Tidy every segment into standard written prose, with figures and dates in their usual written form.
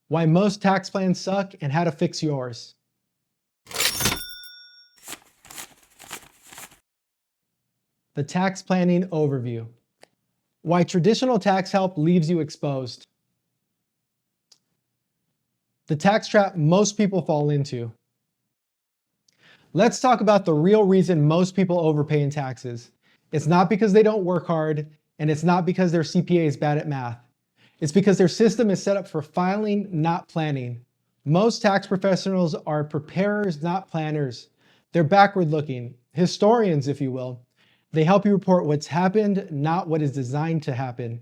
why most tax plans suck, and how to fix yours. The tax planning overview. Why traditional tax help leaves you exposed. The tax trap most people fall into. Let's talk about the real reason most people overpay in taxes. It's not because they don't work hard, and it's not because their CPA is bad at math. It's because their system is set up for filing, not planning. Most tax professionals are preparers, not planners. They're backward looking, historians, if you will. They help you report what's happened, not what is designed to happen.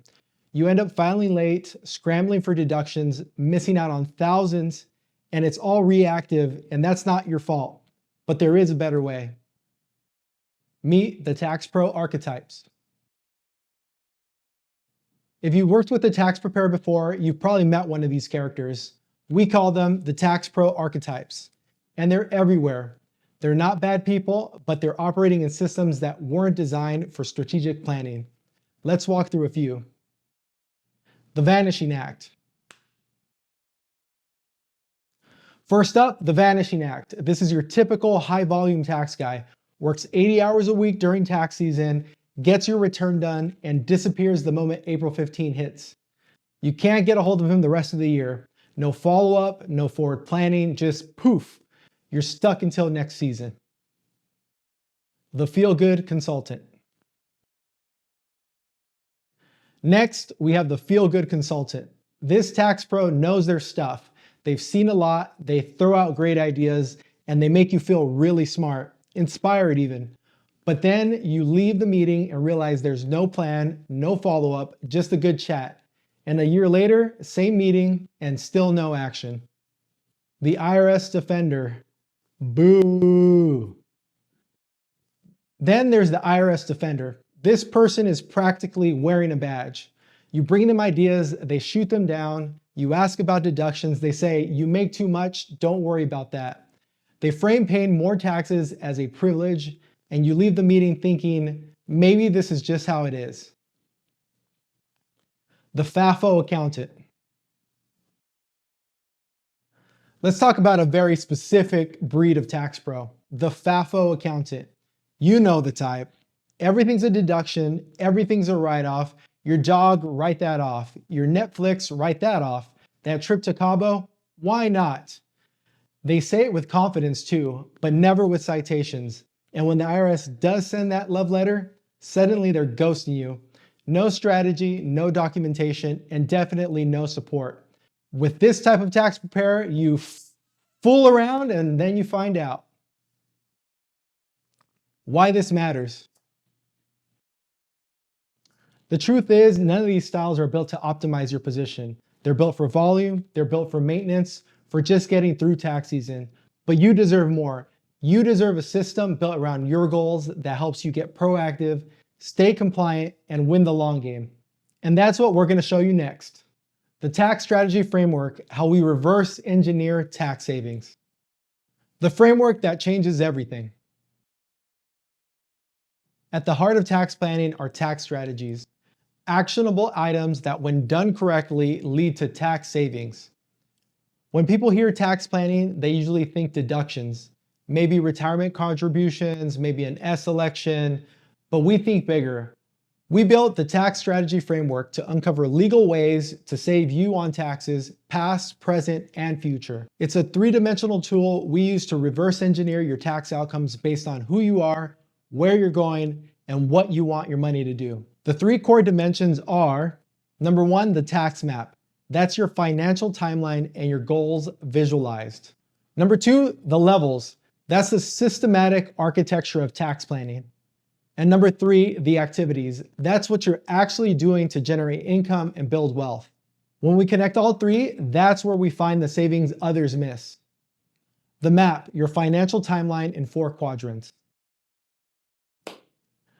You end up filing late, scrambling for deductions, missing out on thousands, and it's all reactive, and that's not your fault. But there is a better way. Meet the tax pro archetypes. If you worked with a tax preparer before, you've probably met one of these characters. We call them the tax pro archetypes, and they're everywhere. They're not bad people, but they're operating in systems that weren't designed for strategic planning. Let's walk through a few. The Vanishing Act. First up, the Vanishing Act. This is your typical high volume tax guy. Works 80 hours a week during tax season, gets your return done, and disappears the moment April 15 hits. You can't get a hold of him the rest of the year. No follow-up, no forward planning, just poof. You're stuck until next season. The Feel-Good Consultant. Next, we have the Feel-Good Consultant. This tax pro knows their stuff. They've seen a lot, they throw out great ideas, and they make you feel really smart, inspired even. But then you leave the meeting and realize there's no plan, no follow-up, just a good chat. And a year later, same meeting and still no action. The IRS Defender. Boo. Then there's the IRS Defender. This person is practically wearing a badge. You bring them ideas, they shoot them down. You ask about deductions, they say, you make too much, don't worry about that. They frame paying more taxes as a privilege, and you leave the meeting thinking, maybe this is just how it is. The FAFO Accountant. Let's talk about a very specific breed of tax pro, the FAFO Accountant. You know the type. Everything's a deduction, everything's a write-off. Your dog, write that off. Your Netflix, write that off. That trip to Cabo, why not? They say it with confidence too, but never with citations. And when the IRS does send that love letter, suddenly they're ghosting you. No strategy, no documentation, and definitely no support. With this type of tax preparer, you fool around and then you find out. Why this matters. The truth is, none of these styles are built to optimize your position. They're built for volume, they're built for maintenance, for just getting through tax season. But you deserve more. You deserve a system built around your goals that helps you get proactive, stay compliant, and win the long game. And that's what we're going to show you next. The Tax Strategy Framework, how we reverse engineer tax savings. The framework that changes everything. At the heart of tax planning are tax strategies. Actionable items that, when done correctly, lead to tax savings. When people hear tax planning, they usually think deductions, maybe retirement contributions, maybe an S election, but we think bigger. We built the Tax Strategy Framework to uncover legal ways to save you on taxes, past, present, and future. It's a three-dimensional tool we use to reverse engineer your tax outcomes based on who you are, where you're going, and what you want your money to do. The three core dimensions are, number one, the tax map. That's your financial timeline and your goals visualized. Number two, the levels. That's the systematic architecture of tax planning. And number three, the activities. That's what you're actually doing to generate income and build wealth. When we connect all three, that's where we find the savings others miss. The map, your financial timeline in 4 quadrants.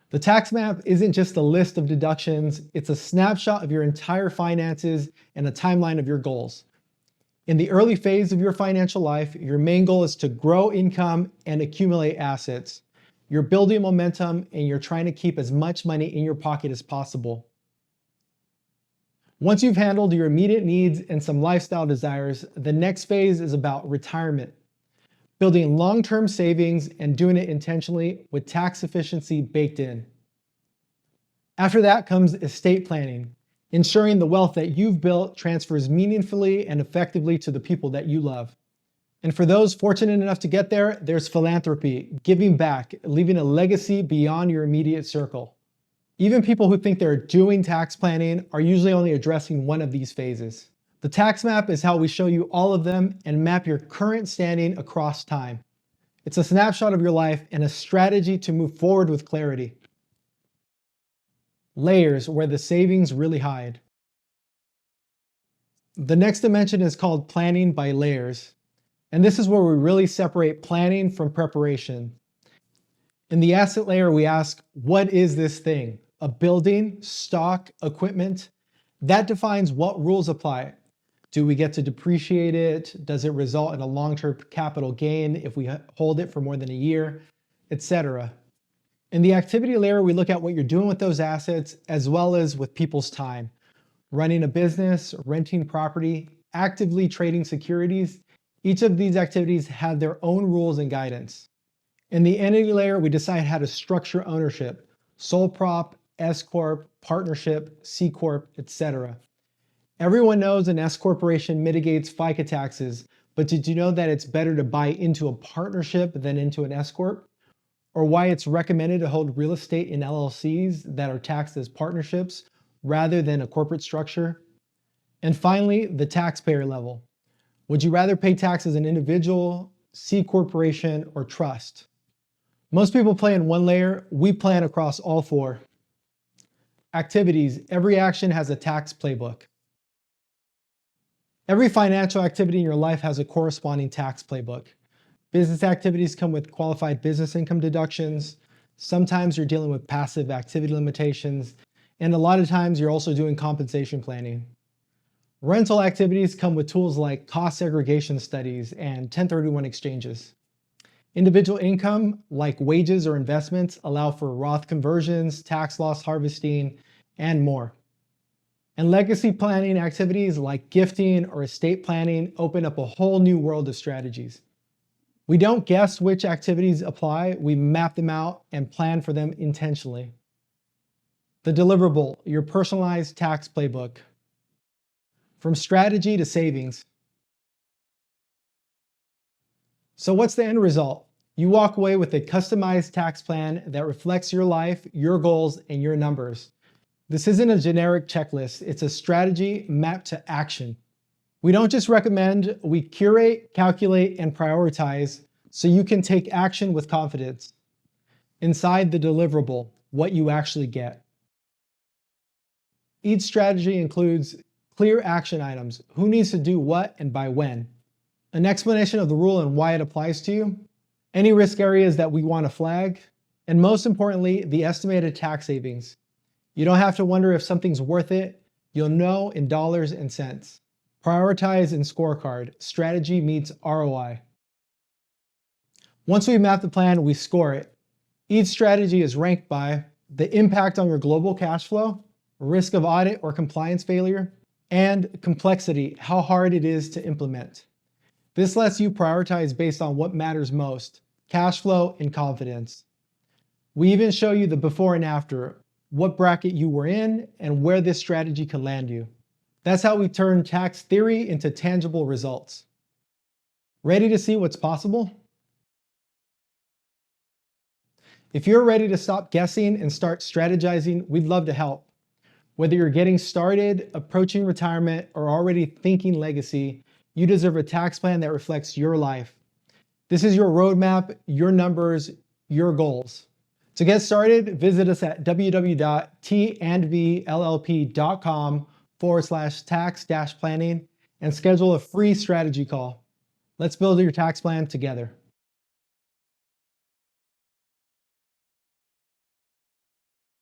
The tax map isn't just a list of deductions, it's a snapshot of your entire finances and a timeline of your goals. In the early phase of your financial life, your main goal is to grow income and accumulate assets. You're building momentum and you're trying to keep as much money in your pocket as possible. Once you've handled your immediate needs and some lifestyle desires, the next phase is about retirement, building long-term savings and doing it intentionally with tax efficiency baked in. After that comes estate planning, ensuring the wealth that you've built transfers meaningfully and effectively to the people that you love. And for those fortunate enough to get there, there's philanthropy, giving back, leaving a legacy beyond your immediate circle. Even people who think they're doing tax planning are usually only addressing one of these phases. The tax map is how we show you all of them and map your current standing across time. It's a snapshot of your life and a strategy to move forward with clarity. Layers, where the savings really hide. The next dimension is called planning by layers. And this is where we really separate planning from preparation. In the asset layer, we ask, what is this thing? A building, stock, equipment? That defines what rules apply. Do we get to depreciate it? Does it result in a long-term capital gain if we hold it for more than a year, etc.? In the activity layer, we look at what you're doing with those assets as well as with people's time. Running a business, renting property, actively trading securities. Each of these activities have their own rules and guidance. In the entity layer, we decide how to structure ownership, sole prop, S Corp, partnership, C Corp, etc. Everyone knows an S corporation mitigates FICA taxes, but did you know that it's better to buy into a partnership than into an S Corp? Or why it's recommended to hold real estate in LLCs that are taxed as partnerships rather than a corporate structure? And finally, the taxpayer level. Would you rather pay tax as an individual, C corporation, or trust? Most people play in one layer. We plan across all four. Activities. Every action has a tax playbook. Every financial activity in your life has a corresponding tax playbook. Business activities come with qualified business income deductions. Sometimes you're dealing with passive activity limitations. And a lot of times you're also doing compensation planning. Rental activities come with tools like cost segregation studies and 1031 exchanges. Individual income, like wages or investments, allow for Roth conversions, tax loss harvesting, and more. And legacy planning activities like gifting or estate planning open up a whole new world of strategies. We don't guess which activities apply, we map them out and plan for them intentionally. The deliverable, your personalized tax playbook. From strategy to savings. So what's the end result? You walk away with a customized tax plan that reflects your life, your goals, and your numbers. This isn't a generic checklist, it's a strategy mapped to action. We don't just recommend, we curate, calculate, and prioritize so you can take action with confidence. Inside the deliverable, what you actually get. Each strategy includes clear action items, who needs to do what and by when, an explanation of the rule and why it applies to you, any risk areas that we want to flag, and most importantly, the estimated tax savings. You don't have to wonder if something's worth it, you'll know in dollars and cents. Prioritize and scorecard, strategy meets ROI. Once we map the plan, we score it. Each strategy is ranked by the impact on your global cash flow, risk of audit or compliance failure, and complexity, how hard it is to implement. This lets you prioritize based on what matters most, cash flow and confidence. We even show you the before and after, what bracket you were in and where this strategy can land you. That's how we turn tax theory into tangible results. Ready to see what's possible? If you're ready to stop guessing and start strategizing, we'd love to help. Whether you're getting started, approaching retirement, or already thinking legacy, you deserve a tax plan that reflects your life. This is your roadmap, your numbers, your goals. To get started, visit us at www.tandvllp.com/tax-planning and schedule a free strategy call. Let's build your tax plan together.